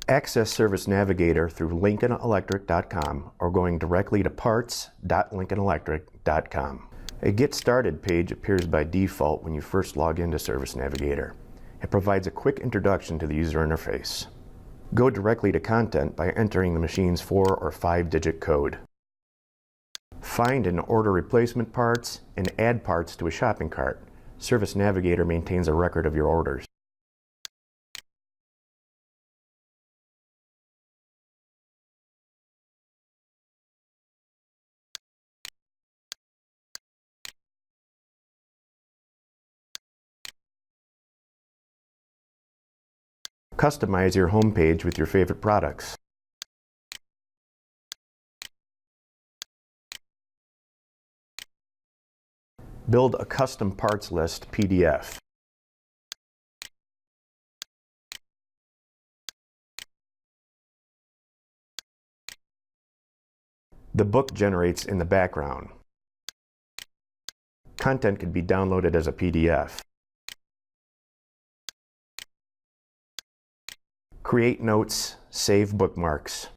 Access Service Navigator through lincolnelectric.com or going directly to parts.lincolnelectric.com. A Get Started page appears by default when you first log into Service Navigator. It provides a quick introduction to the user interface. Go directly to content by entering the machine's 4 or 5-digit code. Find and order replacement parts and add parts to a shopping cart. Service Navigator maintains a record of your orders. Customize your home page with your favorite products. Build a custom parts list PDF. The book generates in the background. Content can be downloaded as a PDF. Create notes, save bookmarks.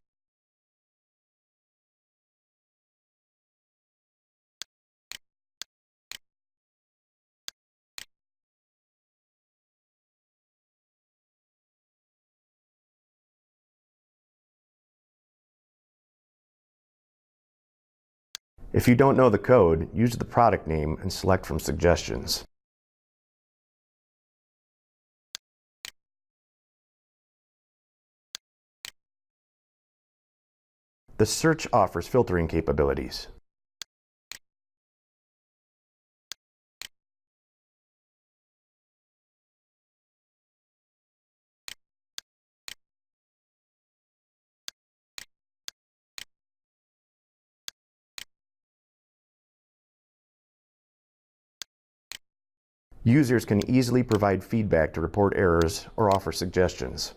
If you don't know the code, use the product name and select from suggestions. The search offers filtering capabilities. Users can easily provide feedback to report errors or offer suggestions.